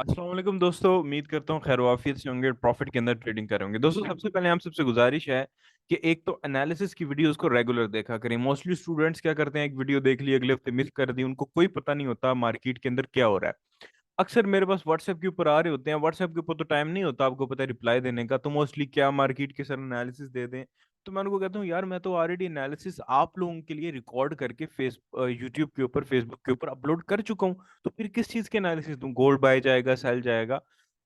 अस्सलाम वालेकुम दोस्तों, उम्मीद करता हूँ खैर वाफियत से होंगे, प्रॉफिट के अंदर ट्रेडिंग कर रहे होंगे। दोस्तों सबसे पहले हम सबसे गुजारिश है कि एक तो एनालिसिस की वीडियोस को रेगुलर देखा करें। मोस्टली स्टूडेंट्स क्या करते हैं, एक वीडियो देख ली, अगले हफ्ते मिस कर दी, उनको कोई पता नहीं होता मार्केट के अंदर क्या हो रहा है। अक्सर मेरे पास व्हाट्सएप के ऊपर आ रहे होते हैं, व्हाट्सएप के ऊपर तो टाइम नहीं होता, आपको पता है, रिप्लाई देने का। तो मोस्टली क्या मार्केट के सर एनालिसिस दे दें। तो मैं उनको कहता हूँ यार, मैं तो ऑलरेडी एनालिसिस आप लोगों के लिए रिकॉर्ड करके यूट्यूब के ऊपर, फेसबुक के ऊपर अपलोड कर चुका हूँ। तो फिर किस चीज़ के एनालिसिस दूँ? गोल्ड बाय जाएगा, सेल जाएगा?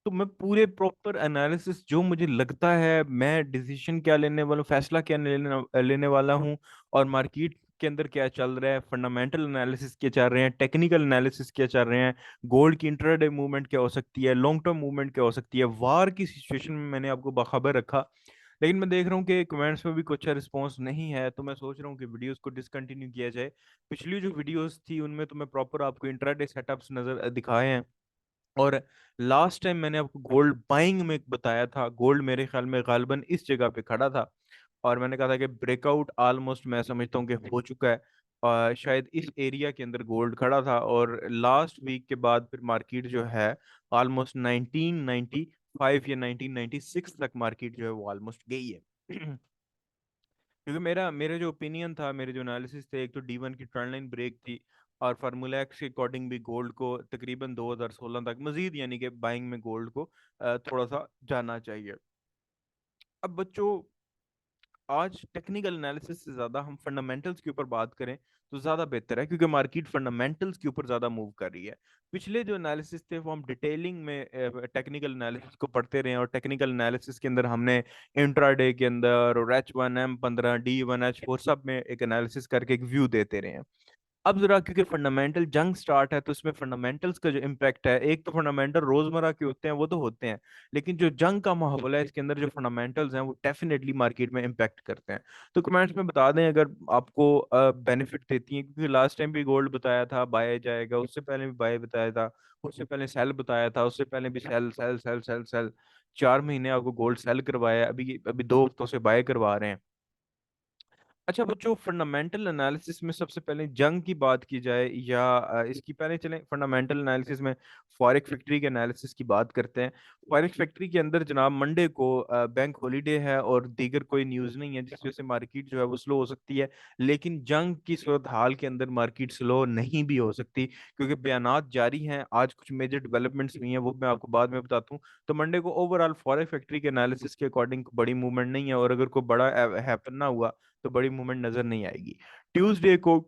तो मैं पूरे प्रॉपर एनालिसिस जो मुझे लगता है, मैं डिसीजन क्या लेने वाला हूँ, फैसला क्या लेने वाला हूँ, और मार्केट के अंदर क्या चल रहा है, फंडामेंटल एनालिसिस क्या चल रहे हैं, टेक्निकल एनालिसिस क्या चल रहे हैं, गोल्ड की इंट्राडे मूवमेंट क्या हो सकती है, लॉन्ग टर्म मूवमेंट क्या हो सकती है, वार की सिचुएशन में मैंने आपको बाखबर रखा। लेकिन मैं देख रहा हूँ कि कमेंट्स में भी कुछ रिस्पॉन्स नहीं है, तो मैं सोच रहा हूँ कि वीडियोस को डिसकंटिन्यू किया जाए। पिछली जो वीडियोस थी उनमें तो मैं प्रॉपर आपको इंट्राडे सेटअप्स नजर दिखाए हैं। और लास्ट टाइम मैंने आपको गोल्ड बाइंग में बताया था, गोल्ड मेरे ख्याल में गालबन इस जगह पे खड़ा था, और मैंने कहा था कि ब्रेकआउट ऑलमोस्ट मैं समझता हूँ कि हो चुका है। शायद इस एरिया के अंदर गोल्ड खड़ा था, और लास्ट वीक के बाद फिर मार्केट जो है ऑलमोस्ट 1995 या 1996 तक मार्केट जो है वो ऑलमोस्ट गई है। क्योंकि मेरे जो ओपिनियन था, मेरे जो एनालिसिस थे, एक तो D1 की ट्रेंड लाइन ब्रेक थी, और फार्मूला एक्स के अकॉर्डिंग भी गोल्ड को तकरीबन 2016 तक मजीद यानी कि बाइंग में गोल्ड को थोड़ा सा जाना चाहिए। अब बच्चों, आज टेक्निकल एनालिसिस से ज़्यादा हम फंडामेंटल्स के ऊपर बात करें तो ज़्यादा बेहतर है, क्योंकि मार्केट फंडामेंटल्स के ऊपर ज़्यादा मूव कर रही है। पिछले जो एनालिसिस थे वो हम डिटेलिंग में टेक्निकल एनालिसिस को पढ़ते रहे, और टेक्निकल एनालिसिस के अंदर हमने इंट्राडे के अंदर और H1 M15 D1 H4 सब में एक एनालिसिस करके एक व्यू देते रहे हैं। अब जरा क्योंकि फंडामेंटल जंग स्टार्ट है, तो इसमें फंडामेंटल्स का जो इम्पैक्ट है, एक तो फंडामेंटल रोजमर्रा के होते हैं, वो तो होते हैं, लेकिन जो जंग का माहौल है इसके अंदर जो फंडामेंटल्स हैं वो डेफिनेटली मार्केट में इम्पैक्ट करते हैं। तो कमेंट्स में बता दें अगर आपको बेनिफिट देती हैं, क्योंकि लास्ट टाइम भी गोल्ड बताया था बाय जाएगा, उससे पहले भी बाय बताया था, उससे पहले सेल बताया था, उससे पहले भी sale sale sale sale sale. 4 महीने आपको गोल्ड सेल करवाया, अभी अभी 2 हफ्तों से बाय करवा रहे हैं। अच्छा बच्चों, फंडामेंटल एनालिसिस में सबसे पहले जंग की बात की जाए, या इसकी पहले चलें फंडामेंटल एनालिसिस में फॉरेक्स फैक्ट्री के एनालिसिस की बात करते हैं। फॉरेक्स फैक्ट्री के अंदर जनाब मंडे को बैंक हॉलीडे है, और दीगर कोई न्यूज़ नहीं है, जिस वजह से मार्केट जो है वो स्लो हो सकती है। लेकिन जंग की सूरत हाल के अंदर मार्केट स्लो नहीं भी हो सकती, क्योंकि बयानात जारी हैं। आज कुछ मेजर डेवलपमेंट्स हुई हैं, वो मैं आपको बाद में बताता हूँ। तो मंडे को ओवरऑल फॉरेक्स फैक्ट्री के एनालिसिस के अकॉर्डिंग बड़ी मूवमेंट नहीं है, और अगर कोई बड़ा हैपन ना हुआ तो बड़ी मूवमेंट नजर नहीं आएगी। ट्यूसडे को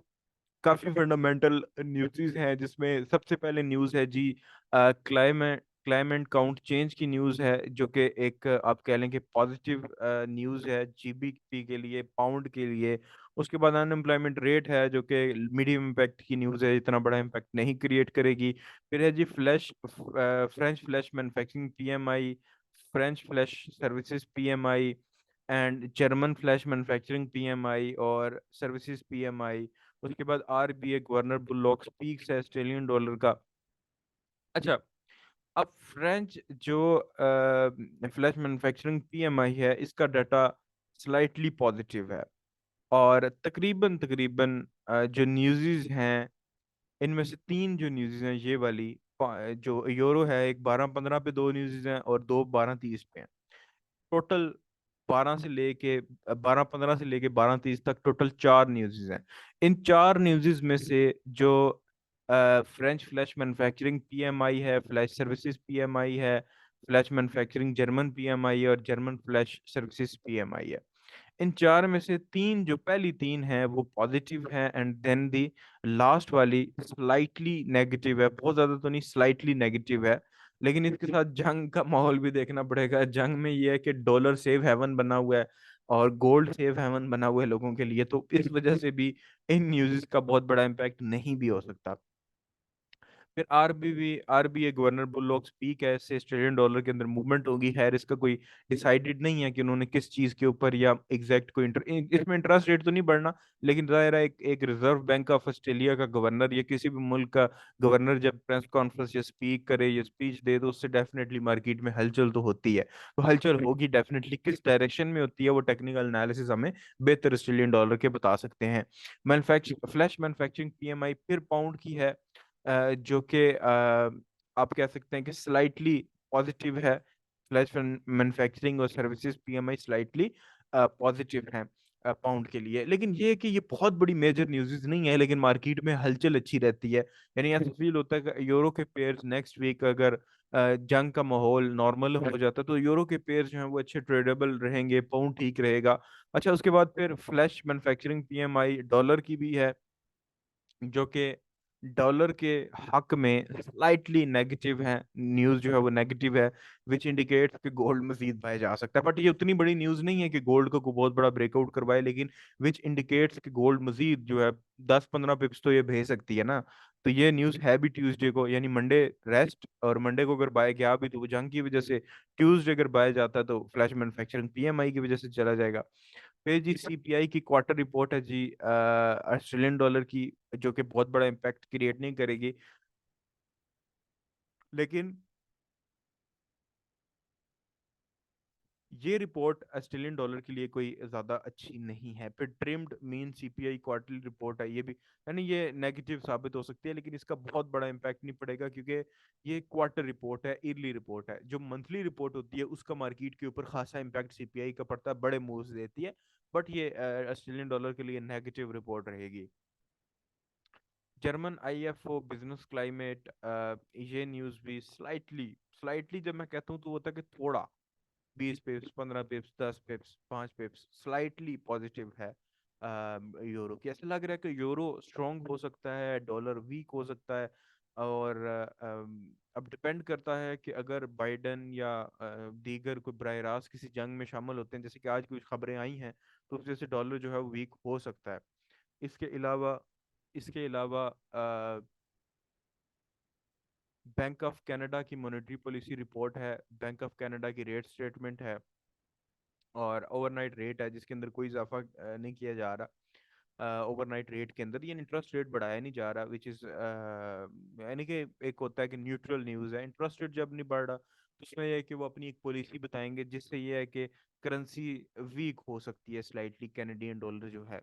काफी फंडामेंटल न्यूज़ हैं, जिसमें सबसे पहले न्यूज़ है जी क्लाइमेट काउंट चेंज की न्यूज़ है, जो कि एक आप कह लें कि पॉजिटिव न्यूज़ है जीबीपी के लिए, पाउंड के लिए। उसके बाद अनएम्प्लॉयमेंट रेट है, जो कि मीडियम इम्पैक्ट की न्यूज़ है, इतना बड़ा इम्पैक्ट नहीं क्रिएट करेगी। फिर है जी French flash manufacturing PMI, French flash services PMI, and German flash manufacturing PMI और सर्विसेज पीएमआई। उसके बाद आरबीआई गवर्नर बुल्लोक स्पीक्स है ऑस्ट्रेलियन डॉलर का। अच्छा, अब फ्रेंच जो फ्लैश मैन्युफैक्चरिंग पीएमआई है, इसका डाटा स्लाइटली पॉजिटिव है, और तकरीबन तकरीबन जो न्यूज़ हैं, इनमें से तीन जो न्यूज़ हैं ये वाली, जो यूरो है, एक 12-15 पे दो न्यूज़ हैं, और दो 12-30 पे हैं। टोटल 12 से लेके 12-15 से लेके 12-30 तक टोटल चार न्यूज़ हैं। इन चार न्यूज़ में से जो फ्रेंच फ्लैश मैन्युफैक्चरिंग पीएमआई है, फ्लैश सर्विसेज पीएमआई है, फ्लैश मैन्युफैक्चरिंग जर्मन पीएमआई और जर्मन फ्लैश सर्विसेज पीएमआई है। इन चार में से तीन, जो पहली तीन है वो पॉजिटिव है, एंड देन दी लास्ट वाली स्लाइटली नेगेटिव है, बहुत ज्यादा तो नहीं, स्लाइटली नेगेटिव है। लेकिन इसके साथ जंग का माहौल भी देखना पड़ेगा। जंग में ये है कि डॉलर सेफ हेवन बना हुआ है, और गोल्ड सेफ हेवन बना हुआ है लोगों के लिए, तो इस वजह से भी इन न्यूज़ का बहुत बड़ा इम्पैक्ट नहीं भी हो सकता। फिर आरबीआई गवर्नर बुल्लोक स्पीक है, इससे ऑस्ट्रेलियन डॉलर के अंदर मूवमेंट होगी। खैर इसका कोई डिसाइडेड नहीं है कि उन्होंने किस चीज के ऊपर, या एग्जैक्ट कोई इसमें इंटरेस्ट रेट तो नहीं बढ़ना, लेकिन जाहिर है एक रिजर्व बैंक ऑफ ऑस्ट्रेलिया का गवर्नर या किसी भी मुल्क का गवर्नर जब प्रेस कॉन्फ्रेंस या स्पीक करे या स्पीच दे, तो उससे डेफिनेटली मार्केट में हलचल तो होती है। तो हलचल होगी डेफिनेटली, किस डायरेक्शन में होती है वो टेक्निकल एनालिसिस हमें बेहतर ऑस्ट्रेलियन डॉलर के बता सकते हैं। मैन्युफैक्चर फ्लैश मैन्युफैक्चरिंग पीएमआई फिर पाउंड की है, जो कि आप कह सकते हैं कि स्लाइटली पॉजिटिव है, स्लैश मैन्युफैक्चरिंग और सर्विसेज पीएमआई स्लाइटली पॉजिटिव है पाउंड के लिए। लेकिन ये है कि ये बहुत बड़ी मेजर न्यूज़ नहीं है, लेकिन मार्केट में हलचल अच्छी रहती है। यानी ऐसा फील होता है कि यूरो के पेयर्स नेक्स्ट वीक अगर जंग का माहौल नॉर्मल हो जाता है तो यूरो के पेयर्स जो हैं वो अच्छे ट्रेडेबल रहेंगे, पाउंड ठीक रहेगा। अच्छा, उसके बाद फिर फ्लैश मैन्युफैक्चरिंग पीएमआई डॉलर की भी है, जो कि डॉलर के हक में स्लाइटली नेगेटिव है, न्यूज़ जो है वो नेगेटिव है, विच इंडिकेट्स कि गोल्ड मजीद बढ़ाया जा सकता है। बट ये उतनी बड़ी न्यूज़ नहीं है कि गोल्ड को बहुत बड़ा ब्रेकआउट करवाए, लेकिन विच इंडिकेट्स कि गोल्ड मजीद जो है 10-15 पिप्स तो ये भेज सकती है ना। तो ये न्यूज़ है भी ट्यूसडे को, यानी मंडे रेस्ट, और मंडे को अगर बाय गया भी तो वो जंग की वजह से, ट्यूसडे अगर बाय जाता है तो फ्लैश मैन्युफैक्चरिंग पीएमआई की वजह से चला जाएगा। फिर जी सीपीआई की क्वार्टर रिपोर्ट है जी ऑस्ट्रेलियन डॉलर की, जो कि बहुत बड़ा इम्पैक्ट क्रिएट नहीं करेगी, लेकिन ये रिपोर्ट ऑस्ट्रेलियन डॉलर के लिए कोई ज़्यादा अच्छी नहीं है। फिर trimmed mean CPI quarterly report है, ये भी यानी ये नेगेटिव साबित हो सकती है, लेकिन इसका बहुत बड़ा इम्पैक्ट नहीं पड़ेगा, क्योंकि ये क्वार्टर रिपोर्ट है, ईयरली रिपोर्ट है। जो मंथली रिपोर्ट होती है उसका मार्केट के ऊपर खासा इम्पैक्ट सीपीआई का पड़ता है, बड़े मूव्स देती है। बट ये ऑस्ट्रेलियन डॉलर के लिए नेगेटिव रिपोर्ट रहेगी। जर्मन आईएफओ बिजनेस क्लाइमेट, ये न्यूज़ भी स्लाइटली स्लाइटली जब मैं कहता हूँ तो वो होता है कि थोड़ा 20 पिप्स, 15 पिप्स, 10 पिप्स, 5 पिप्स स्लाइटली पॉजिटिव है यूरो की। ऐसा लग रहा है कि यूरो स्ट्रांग हो सकता है, डॉलर वीक हो सकता है। और अब डिपेंड करता है कि अगर बाइडन या दीगर कोई बरह रास्त किसी जंग में शामिल होते हैं, जैसे कि आज कुछ खबरें आई हैं, तो उस वजह से डॉलर जो है वो वीक हो सकता है। इसके अलावा इसके अलावा बैंक ऑफ कनाडा की मॉनेटरी पॉलिसी रिपोर्ट है, बैंक ऑफ कनाडा की रेट स्टेटमेंट है, और ओवरनाइट रेट है जिसके अंदर कोई इजाफा नहीं किया जा रहा। ओवरनाइट रेट के अंदर ये इंटरेस्ट रेट बढ़ाया नहीं जा रहा, विच इज़ यानी कि एक होता है कि न्यूट्रल न्यूज़ है। इंटरेस्ट रेट जब नहीं बढ़ रहा तो उसमें यह है कि वो अपनी एक पॉलिसी बताएंगे, जिससे ये है कि करेंसी वीक हो सकती है स्लाइटली, कैनेडियन डॉलर जो है,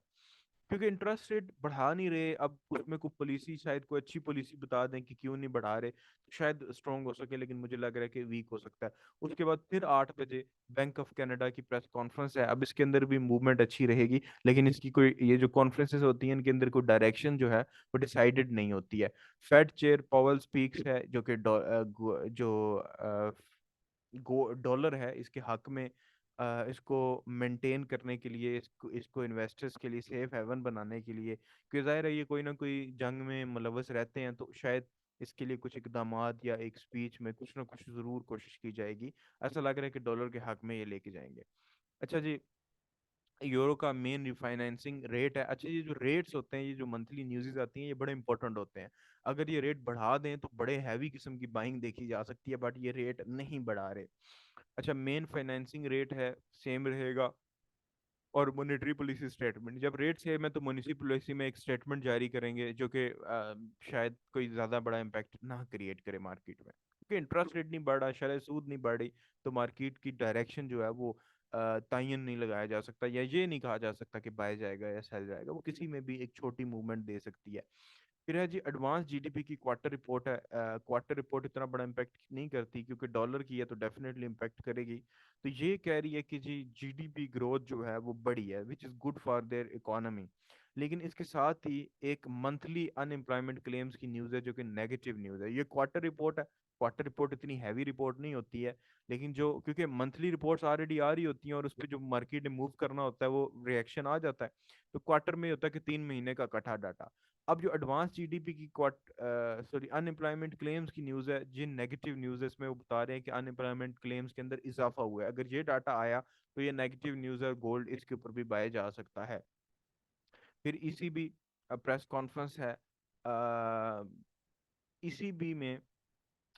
क्योंकि इंटरेस्ट रेट बढ़ा नहीं रहे। अब उसमें कोई पॉलिसी, शायद कोई अच्छी पॉलिसी बता दें कि क्यों नहीं बढ़ा रहे, तो शायद स्ट्रांग हो सके, लेकिन मुझे लग रहा है कि वीक हो सकता है। उसके बाद फिर 8 बजे बैंक ऑफ कनाडा की प्रेस कॉन्फ्रेंस है। अब इसके अंदर भी मूवमेंट अच्छी रहेगी, लेकिन इसकी कोई, ये जो कॉन्फ्रेंसेस होती हैं इनके अंदर कोई डायरेक्शन जो है वो डिसाइडेड नहीं होती है। फेड चेयर पावेल स्पीक्स है, जो कि डॉलर है इसके हक में, इसको मेंटेन करने के लिए, इसको इन्वेस्टर्स के लिए सेफ हेवन बनाने के लिए, क्योंकि जाहिर है ये कोई ना कोई जंग में मुलवस रहते हैं, तो शायद इसके लिए कुछ इकदामात या एक स्पीच में कुछ ना कुछ ज़रूर कोशिश की जाएगी। ऐसा लग रहा है कि डॉलर के हक में ये लेके जाएंगे। अच्छा जी, यूरो का मेन रिफाइनेंसिंग रेट है। अच्छा, ये जो रेट्स होते हैं, ये जो मंथली न्यूज़ आती हैं, ये बड़े इंपॉर्टेंट होते हैं। अगर ये रेट बढ़ा दें तो बड़े हैवी किस्म की बाइंग देखी जा सकती है, बट ये रेट नहीं बढ़ा रहे। अच्छा, मेन फाइनेंसिंग रेट है, सेम रहेगा। और मॉनेटरी पॉलिसी स्टेटमेंट, जब रेट सेम है तो मॉनेटरी पॉलिसी में एक स्टेटमेंट जारी करेंगे, जो कि शायद कोई ज़्यादा बड़ा इम्पैक्ट ना क्रिएट करे मार्केट में, क्योंकि इंटरेस्ट रेट नहीं बढ़ रहा, शरह सूद नहीं बढ़ रही, तो मार्केट की डायरेक्शन जो है वो तयन नहीं लगाया जा सकता, या ये नहीं कहा जा सकता कि बाय जाएगा या सेल जाएगा। वो किसी में भी एक छोटी मूवमेंट दे सकती है। फिर है जी एडवांस जीडीपी की क्वार्टर रिपोर्ट है। क्वार्टर रिपोर्ट इतना बड़ा इम्पैक्ट नहीं करती, क्योंकि डॉलर की है तो डेफिनेटली इम्पैक्ट करेगी। तो ये कह रही है कि जी जीडीपी ग्रोथ जो है वो बड़ी है, which is good for their economy. लेकिन इसके साथ ही एक मंथली अनएम्प्लॉयमेंट क्लेम्स की न्यूज़ है, जो कि नेगेटिव न्यूज़ है। ये क्वार्टर रिपोर्ट है, क्वार्टर रिपोर्ट इतनी हैवी रिपोर्ट नहीं होती है, लेकिन जो क्योंकि मंथली रिपोर्ट्स ऑलरेडी आ रही होती हैं और उस पर जो मार्केट में मूव करना होता है वो रिएक्शन आ जाता है, तो क्वार्टर में होता है कि 3 महीने का इकट्ठा डाटा। अब जो एडवांस जीडीपी की अनएम्प्लॉयमेंट क्लेम्स की न्यूज़ है, जिन नेगेटिव न्यूज़ है इसमें वो बता रहे हैं कि अनएम्प्लॉयमेंट क्लेम्स के अंदर इजाफा हुआ है। अगर ये डाटा आया तो ये नेगेटिव न्यूज़ है, और गोल्ड इसके ऊपर भी बाया जा सकता है। फिर ईसीबी प्रेस कॉन्फ्रेंस है। ईसीबी में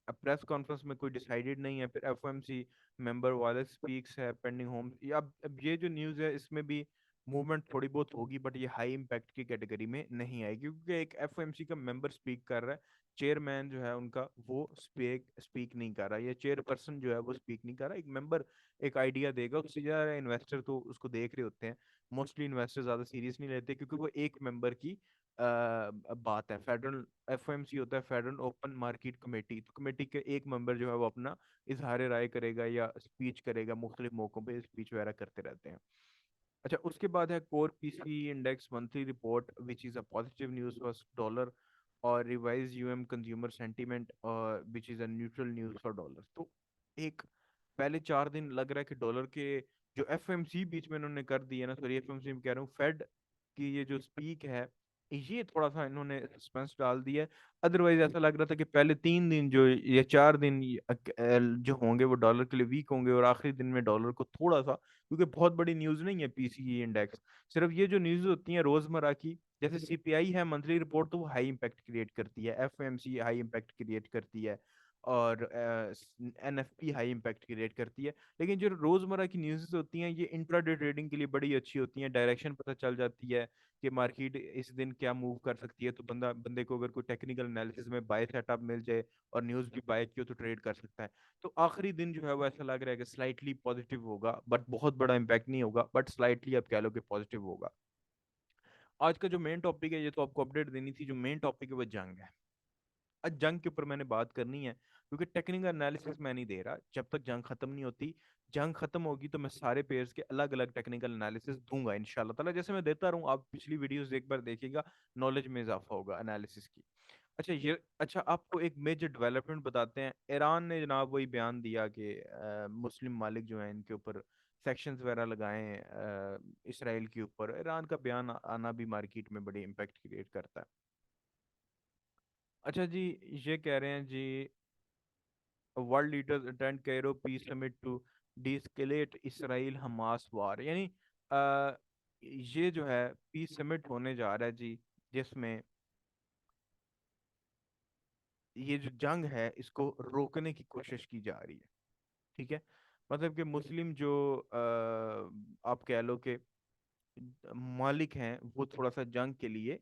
अब प्रेस कॉन्फ्रेंस में कोई डिसाइडेड नहीं है। फिर एफओएमसी मेंबर वाले स्पीक्स है पेंडिंग होम। अब ये जो न्यूज़ है इसमें भी मूवमेंट थोड़ी बहुत होगी, बट ये हाई इम्पैक्ट की कैटेगरी में नहीं आएगी, क्योंकि एक एफओएमसी का मेंबर स्पीक कर रहा है, चेयरमैन जो है उनका वो स्पीक स्पीक नहीं कर रहा, या चेयरपर्सन जो है वो स्पीक नहीं कर रहा। एक मेंबर एक आइडिया देगा, उससे ज़्यादा इन्वेस्टर तो उसको देख रहे होते हैं। मोस्टली इन्वेस्टर ज़्यादा सीरियस नहीं लेते, क्योंकि वो एक मेंबर की बात है। फेडरल एफओएमसी होता है फेडरल ओपन मार्केट कमेटी, तो कमेटी के एक मेंबर जो है वो अपना इजहार राय करेगा या स्पीच करेगा, मुख्तलिफ मौकों पे स्पीच वगैरह करते रहते हैं। अच्छा, उसके बाद है core PC index monthly report which is a positive news for dollar, और revise UM consumer sentiment which is a neutral news for dollar. तो एक पहले 4 दिन लग रहा है कि डॉलर के जो एफएमसी बीच में इन्होंने कर दिया ना, सॉरी एफएमसी में कह रहा हूँ, फेड की ये जो स्पीक है, ये थोड़ा सा इन्होंने सस्पेंस डाल दिया है। अदरवाइज ऐसा लग रहा था कि पहले 3 दिन जो ये 4 दिन जो होंगे वो डॉलर के लिए वीक होंगे, और आखिरी दिन में डॉलर को थोड़ा सा, क्योंकि बहुत बड़ी न्यूज़ नहीं है पीसीई इंडेक्स, सिर्फ ये जो न्यूज़ होती हैं रोजमर्रा की, जैसे सीपीआई है मंथली रिपोर्ट, तो वो हाई इम्पैक्ट क्रिएट करती है, एफएमसी हाई इम्पैक्ट क्रिएट करती है, और एनएफपी हाई इम्पैक्ट क्रिएट करती है। लेकिन जो रोजमर्रा की न्यूज़ होती हैं ये इंट्राडे ट्रेडिंग के लिए बड़ी अच्छी होती हैं, डायरेक्शन पता चल जाती है कि मार्केट इस दिन क्या मूव कर सकती है, तो बंदे को अगर कोई टेक्निकल एनालिसिस में बाय सेटअप मिल जाए और न्यूज़ भी बाय की हो तो ट्रेड कर सकता है। तो आखिरी दिन जो है वो ऐसा लग रहा है कि स्लाइटली पॉजिटिव होगा, बट बहुत बड़ा इम्पैक्ट नहीं होगा, बट स्लाइटली आप कह लो कि पॉजिटिव होगा। आज का जो मेन टॉपिक है, ये तो आपको अपडेट देनी थी, जो मेन टॉपिक है वो जंग है। आज जंग के ऊपर मैंने बात करनी है, क्योंकि टेक्निकल एनालिसिस मैं नहीं दे रहा जब तक जंग खत्म नहीं होती। जंग खत्म होगी तो मैं सारे पेयर्स के अलग अलग टेक्निकल एनालिसिस दूंगा इंशाल्लाह ताला, जैसे मैं देता रहूं, आप पिछली वीडियोस एक बार देखिएगा, नॉलेज में इजाफा होगा एनालिसिस की। अच्छा, आपको एक मेजर डेवलपमेंट बताते हैं। ईरान ने जनाब वही बयान दिया कि मुस्लिम मालिक जो हैं इनके ऊपर सेक्शंस वगैरह लगाएं इसराइल के ऊपर। ईरान का बयान आना भी मार्केट में बड़ी इम्पैक्ट क्रिएट करता है। अच्छा जी, ये कह रहे हैं जी, world leaders attend Cairo peace summit to de-escalate Israel Hamas war, यानी अ, ये जो है पीस समिट होने जा रहा है जी, जिसमें ये जो जंग है इसको रोकने की कोशिश की जा रही है। ठीक है, मतलब कि मुस्लिम जो आप कह लो कि मालिक हैं, वो थोड़ा सा जंग के लिए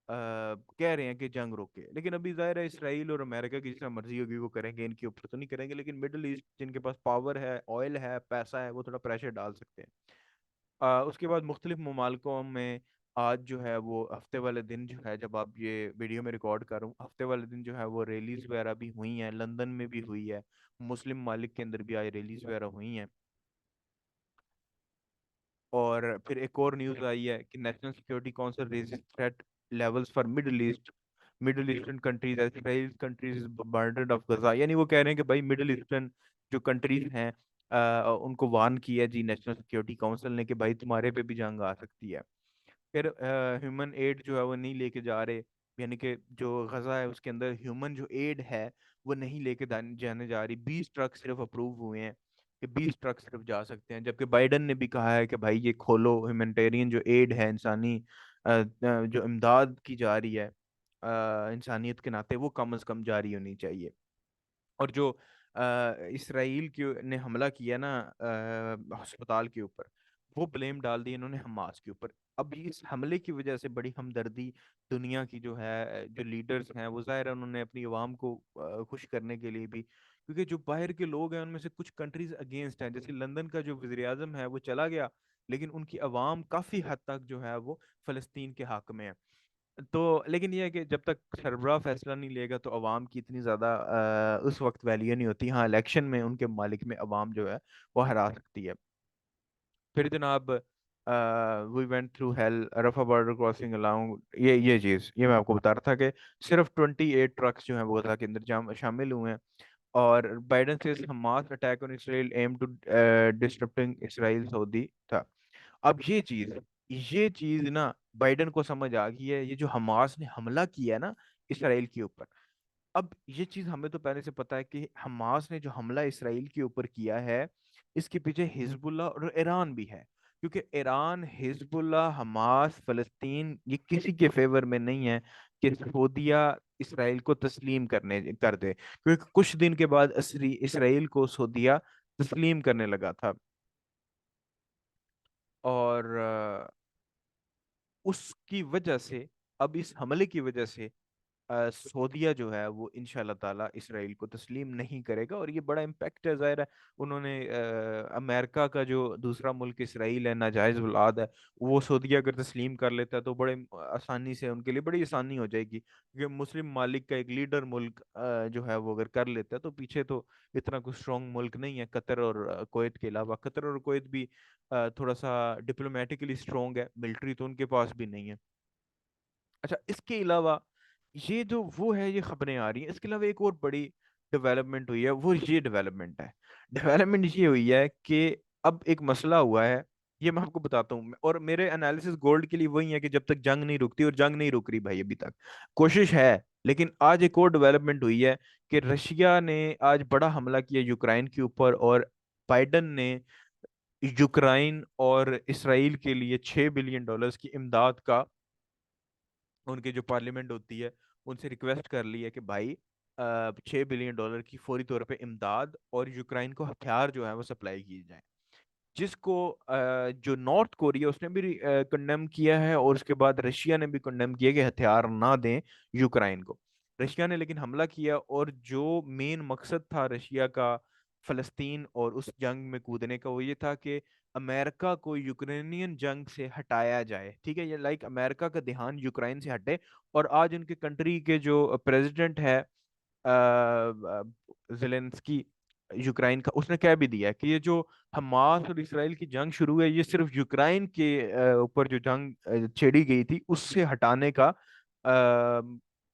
कह रहे हैं कि जंग रोके, लेकिन अभी जाहिर है इसराइल और अमेरिका की जितना मर्जी होगी वो करेंगे, इनके ऊपर तो नहीं करेंगे, लेकिन मिडल ईस्ट जिनके पास पावर है, ऑयल है, पैसा है, वो थोड़ा प्रेशर डाल सकते हैं। उसके बाद मुख्तलिफ ममालिकों में आज जो है वो हफ्ते वाले दिन जो है, जब आप ये वीडियो में रिकॉर्ड कर रहा हूँ, हफ्ते वाले दिन जो है वो रैलीज वगैरह भी हुई हैं, लंदन में भी हुई है, मुस्लिम मालिक के अंदर भी आज रैलीज वगैरह हुई हैं। और फिर एक और न्यूज़ आई है कि national security council raises threat levels for Middle Eastern countries as Israel countries burden of Gaza, यानी वो कह रहे हैं कि भाई मिडिल ईस्टर्न जो कंट्रीज हैं उनको वार्न किया जी नेशनल सिक्योरिटी काउंसिल ने कि भाई तुम्हारे पे भी जंग आ सकती है। फिर ह्यूमन एड जो है वो नहीं लेके जा रहे, यानी कि जो गजा है उसके अंदर ह्यूमन जो एड है वो नहीं लेके जाने जा रही। 20 ट्रक सिर्फ अप्रूव हुए हैं कि 20 ट्रक सिर्फ जा सकते हैं, जबकि बाइडन ने भी कहा है कि भाई ये खोलो, ह्यूमैनिटेरियन जो एड है, इंसानी जो इमदाद की जा रही है इंसानियत के नाते, वो कम से कम जारी होनी चाहिए। और जो इसराइल के ने हमला किया ना अस्पताल के ऊपर, वो ब्लेम डाल दी इन्होंने हमास के ऊपर। अब इस हमले की वजह से बड़ी हमदर्दी दुनिया की जो है, जो लीडर्स हैं, वो जाहिर है उन्होंने अपनी आवाम को खुश करने के लिए भी, क्योंकि जो बाहर के लोग हैं उनमें से कुछ कंट्रीज अगेंस्ट हैं, जैसे लंदन का जो वजीर आजम है वो चला गया, लेकिन उनकी आवाम काफी हद तक जो है वो फलस्तीन के हक में है। तो लेकिन ये है कि जब तक सरबराह फैसला नहीं लेगा तो अवाम की इतनी ज़्यादा उस वक्त वैल्यू नहीं होती। हाँ, इलेक्शन में उनके मालिक में अवाम जो है वो हरा सकती है। फिर जनाब we went through hell Rafah border crossing along, ये चीज़ ये मैं आपको बता रहा था कि सिर्फ 28 ट्रक्स जो हैं वो गजा के अंदर शामिल हुए हैं। और बाइडन से Hamas attack on Israel aim to disturbing Israel Saudi था। अब ये चीज ना बाइडन को समझ आ गई है, ये जो हमास ने हमला किया है ना इसराइल के ऊपर। अब ये चीज हमें तो पहले से पता है कि हमास ने जो हमला इसराइल के ऊपर किया है, इसके पीछे हिजबुल्लाह और ईरान भी है, क्योंकि ईरान, हिजबुल्लाह, हमास, फलस्तीन, ये किसी के फेवर में नहीं है कि सऊदीया इसराइल को तस्लीम कर दे, क्योंकि कुछ दिन के बाद इसराइल को सऊदीया तस्लीम करने लगा था। और उसकी वजह से, अब इस हमले की वजह से सऊदीया जो है वो इंशाल्लाह ताला इसराइल को तस्लीम नहीं करेगा, और ये बड़ा इम्पैक्ट है। जाहिर है उन्होंने अमेरिका का जो दूसरा मुल्क इसराइल है, नाजायज औलाद है, वो सऊदीया अगर तस्लीम कर लेता है तो बड़े आसानी से उनके लिए बड़ी आसानी हो जाएगी, क्योंकि मुस्लिम मालिक का एक लीडर मुल्क जो है वो अगर कर लेता है तो पीछे तो इतना कुछ स्ट्रॉन्ग मुल्क नहीं है कतर और कुवैत के अलावा। कतर और कुवैत भी थोड़ा सा डिप्लोमेटिकली स्ट्रॉन्ग है, मिलिट्री तो उनके पास भी नहीं है। अच्छा, इसके अलावा ये जो वो है, ये खबरें आ रही हैं, इसके अलावा एक और बड़ी डेवलपमेंट हुई है, वो ये डेवलपमेंट है। डेवलपमेंट ये हुई है कि अब एक मसला हुआ है, ये मैं आपको बताता हूँ, और मेरे एनालिसिस गोल्ड के लिए वही है कि जब तक जंग नहीं रुकती, और जंग नहीं रुक रही भाई अभी तक, कोशिश है। लेकिन आज एक और डेवलपमेंट हुई है कि रशिया ने आज बड़ा हमला किया यूक्रेन के ऊपर, और बाइडन ने यूक्रेन और इसराइल के लिए $6 बिलियन की इमदाद का, उनके जो पार्लियामेंट होती है उनसे रिक्वेस्ट कर ली है कि भाई $6 बिलियन की फौरी तौर पे इमदाद और यूक्रेन को हथियार जो है वो सप्लाई किए जाए। जिसको जो नॉर्थ कोरिया उसने भी कंडेम किया है, और उसके बाद रशिया ने भी कंडेम किया कि हथियार ना दें यूक्रेन को। रशिया ने लेकिन हमला किया, और जो मेन मकसद था रशिया का फलस्तीन और उस जंग में कूदने का, वो ये था कि अमेरिका को यूक्रेनियन जंग से हटाया जाए। ठीक है, ये लाइक अमेरिका का ध्यान यूक्रेन से हटे। और आज उनके कंट्री के जो प्रेसिडेंट है जेलेंस्की, यूक्रेन का, उसने कह भी दिया है कि ये जो हमास और इसराइल की जंग शुरू है, ये सिर्फ यूक्रेन के ऊपर जो जंग छेड़ी गई थी उससे हटाने का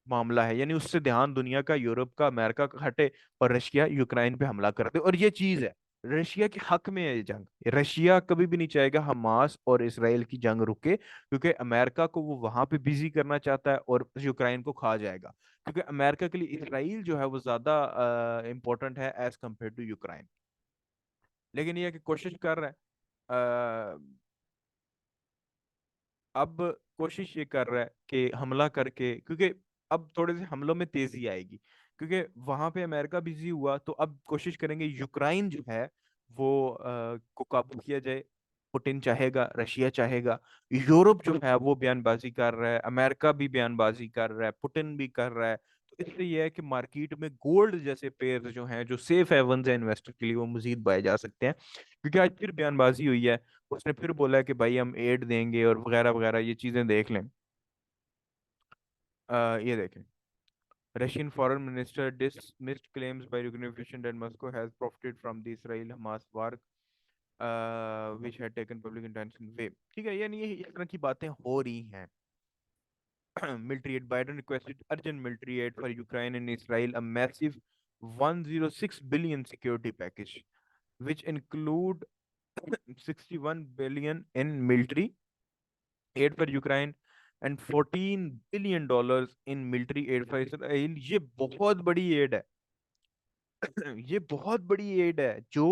मामला है। यानी उससे ध्यान दुनिया का, यूरोप का, अमेरिका का हटे, और रशिया यूक्रेन पे हमला कर दे। और ये चीज है, रशिया के हक में है ये जंग। रशिया कभी भी नहीं चाहेगा हमास और इसराइल की जंग रुके, क्योंकि अमेरिका को वो वहां पे बिजी करना चाहता है और यूक्रेन को खा जाएगा। क्योंकि अमेरिका के लिए इसराइल जो है वो ज्यादा इंपॉर्टेंट है एज कम्पेयर टू यूक्रेन। लेकिन ये है कि कोशिश कर रहा है, अब कोशिश ये कर रहा है कि हमला करके, क्योंकि अब थोड़े से हमलों में तेजी आएगी, क्योंकि वहां पे अमेरिका बिजी हुआ, तो अब कोशिश करेंगे यूक्रेन जो है वो को काबू किया जाए। पुतिन चाहेगा, रशिया चाहेगा, यूरोप जो है वो बयानबाजी कर रहा है, अमेरिका भी बयानबाजी कर रहा है, पुतिन भी कर रहा है। तो इसलिए यह है कि मार्केट में गोल्ड जैसे पेयर जो हैं, जो सेफ हेवन्स हैं इन्वेस्टर के लिए, वो मजीद बाय जा सकते हैं। क्योंकि आज फिर बयानबाजी हुई है, उसने फिर बोला है कि भाई हम एड देंगे और वगैरह वगैरह, ये चीजें देख लें। ये देखें, Russian foreign minister dismissed claims by Union that Moscow has profited from the Israel-Hamas war, which had taken public attention way। ठीक है, यानी ये इस तरह की बातें हो रही हैं। military aid, Biden requested urgent military aid for Ukraine and Israel, a massive 106 billion security package, which include 61 billion in military aid for Ukraine and $14 billion in military aid for Israel। ये बहुत बड़ी add है। ये बहुत बड़ी add है जो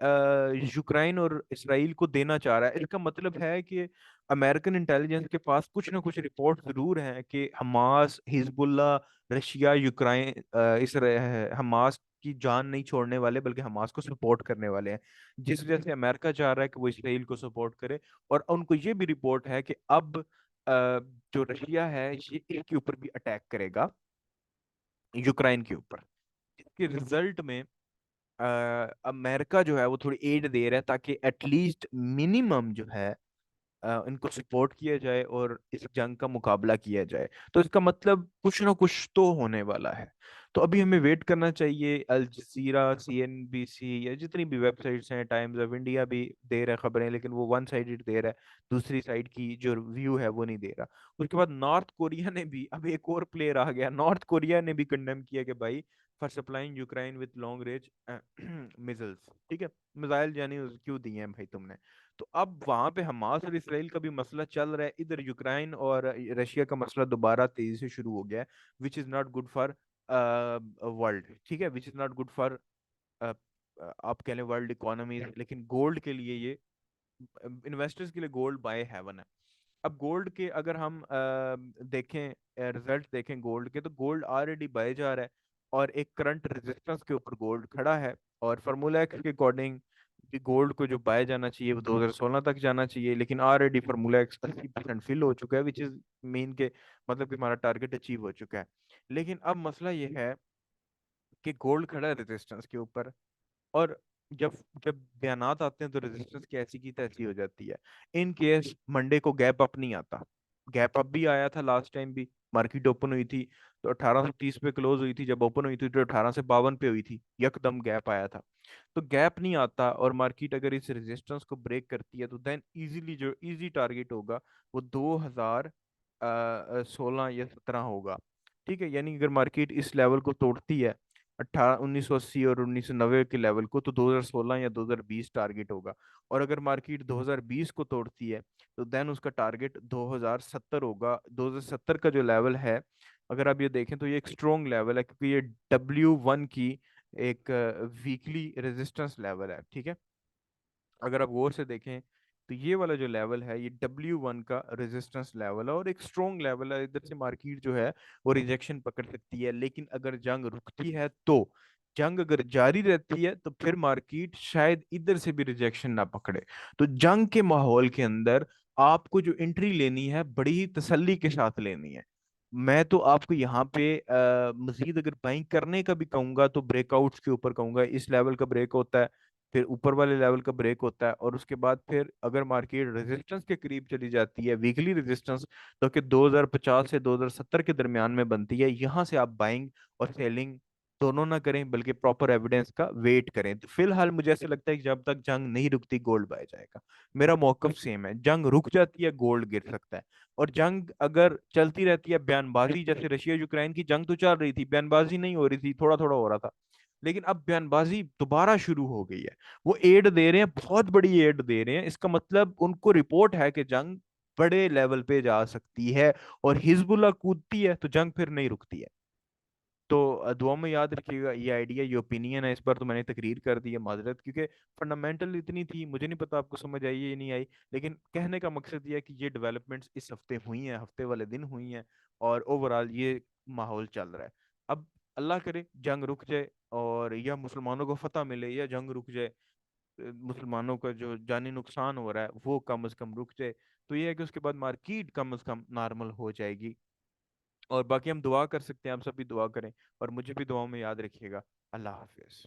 Ukraine और इसराइल को देना चाह रहा है। इसका मतलब है कि अमेरिकन इंटेलिजेंस के पास कुछ ना कुछ रिपोर्ट जरूर हैं कि Hamas, Hezbollah, Russia, Ukraine, Hamas की जान नहीं छोड़ने वाले, बल्कि हमास को सपोर्ट करने वाले हैं। जिस वजह से अमेरिका चाह रहा है कि वो इसराइल को सपोर्ट करे। और उनको ये भी रिपोर्ट है कि अब जो रशिया है ये इसके ऊपर भी अटैक करेगा, यूक्रेन के ऊपर। इसके रिजल्ट में अमेरिका जो है वो थोड़ी एड दे रहा है, ताकि एटलीस्ट मिनिमम जो है इनको सपोर्ट किया जाए और इस जंग का मुकाबला किया जाए। तो इसका मतलब कुछ ना कुछ तो होने वाला है। तो अभी हमें वेट करना चाहिए। अल जजीरा, CNBC, या जितनी भी वेबसाइट्स हैं, टाइम्स ऑफ इंडिया भी दे रहा है खबरें, लेकिन वो वन साइडेड दे रहा है, दूसरी साइड की जो व्यू है वो नहीं दे रहा। उसके बाद नॉर्थ कोरिया ने भी, अब एक और प्लेयर आ गया, नॉर्थ कोरिया ने भी कंडेम किया कि भाई for supplying Ukraine with long range missiles. ठीक है, मिसाइल यानी क्यों दिए हैं भाई तुमने। तो अब वहां पे हमास और इसराइल का भी मसला चल रहा है, इधर यूक्रेन और रशिया का मसला दोबारा तेजी से शुरू हो गया है, which is not good for world. ठीक है, which is not good for, आप कह लें वर्ल्ड इकोनॉमी, लेकिन गोल्ड के लिए ये, इन्वेस्टर्स के लिए गोल्ड बाय हेवन है। अब गोल्ड के अगर हम देखें, रिजल्ट देखें गोल्ड के, तो गोल्ड ऑलरेडी बाय जा रहा है, और एक करंट रेजिस्टेंस के ऊपर गोल्ड खड़ा है। और फार्मूला के अकॉर्डिंग कि गोल्ड को जो बाय जाना चाहिए वो 2016 तक जाना चाहिए, लेकिन ऑलरेडी फार्मूला 80% फिल हो चुका है, विच इज मीन के मतलब कि हमारा टारगेट अचीव हो चुका है। लेकिन अब मसला ये है कि गोल्ड खड़ा है रेजिस्टेंस के ऊपर, और जब जब बयानात आते हैं तो रेजिस्टेंस की ऐसी की तैसी हो जाती है। इन केस मंडे को गैप अप नहीं आता, गैप अप भी आया था लास्ट टाइम भी, मार्केट ओपन हुई थी तो 1830 पे क्लोज हुई थी, जब ओपन हुई थी तो 1852 पे हुई थी, यकदम गैप आया था। तो गैप नहीं आता और मार्केट अगर इस रेजिस्टेंस को ब्रेक करती है तो देन इजीली जो इजी टारगेट होगा वो 2016 या 17 होगा। ठीक है, यानी अगर मार्केट इस लेवल को तोड़ती है 1980 और 1990 के लेवल को, तो 2016 या 2020 टारगेट होगा। और अगर मार्केट 2020 को तोड़ती है तो देन उसका टारगेट 2070 होगा। 2070 का जो लेवल है, अगर आप ये देखें तो ये एक स्ट्रॉन्ग लेवल है, क्योंकि ये W1 की एक वीकली रेजिस्टेंस लेवल है। ठीक है, अगर आप गौर से देखें तो ये वाला जो लेवल है ये W1 का रेजिस्टेंस लेवल है और एक स्ट्रॉन्ग लेवल है। इधर से मार्केट जो है वो रिजेक्शन पकड़ सकती है, लेकिन अगर जंग रुकती है तो, जंग अगर जारी रहती है तो फिर मार्केट शायद इधर से भी रिजेक्शन ना पकड़े। तो जंग के माहौल के अंदर आपको जो एंट्री लेनी है बड़ी ही तसल्ली के साथ लेनी है। मैं तो आपको यहाँ पे मजीद अगर बाइंग करने का भी कहूंगा तो ब्रेकआउट्स के ऊपर कहूंगा, इस लेवल का ब्रेक होता है, फिर ऊपर वाले लेवल का ब्रेक होता है, और उसके बाद फिर अगर मार्केट रेजिस्टेंस के करीब चली जाती है, वीकली रेजिस्टेंस तो कि 2050 से 2070 के दरमियान में बनती है, यहाँ से आप बाइंग और सेलिंग दोनों ना करें बल्कि प्रॉपर एविडेंस का वेट करें। तो फिलहाल मुझे ऐसा लगता है कि जब तक जंग नहीं रुकती गोल्ड बाय जाएगा। मेरा मौकफ सेम है, जंग रुक जाती है गोल्ड गिर सकता है। और जंग अगर चलती रहती है, बयानबाजी, जैसे रशिया यूक्रेन की जंग तो चल रही थी, बयानबाजी नहीं हो रही थी, थोड़ा थोड़ा हो रहा था, लेकिन अब बयानबाजी दोबारा शुरू हो गई है। वो एड दे रहे हैं, बहुत बड़ी एड दे रहे हैं, इसका मतलब उनको रिपोर्ट है कि जंग बड़े लेवल पे जा सकती है, और हिजबुल्लाह कूदती है तो जंग फिर नहीं रुकती है। तो दुआ में याद रखिएगा, ये आइडिया, ये ओपिनियन है, इस बार तो मैंने तकरीर कर दी है, माजरत, क्योंकि फंडामेंटल इतनी थी, मुझे नहीं पता आपको समझ आई या नहीं आई, लेकिन कहने का मकसद ये है कि ये डेवलपमेंट्स इस हफ्ते हुई हैं, हफ्ते वाले दिन हुई हैं, और ओवरऑल ये माहौल चल रहा है। अब अल्लाह करे जंग रुक जाए और या मुसलमानों को फतह मिले, या जंग रुक जाए, मुसलमानों का जो जानी नुकसान हो रहा है वो कम से कम रुक जाए, तो ये है कि उसके बाद मार्केट कम से कम नॉर्मल हो जाएगी। और बाकी हम दुआ कर सकते हैं, आप सब भी दुआ करें, और मुझे भी दुआ में याद रखिएगा। अल्लाह हाफिज।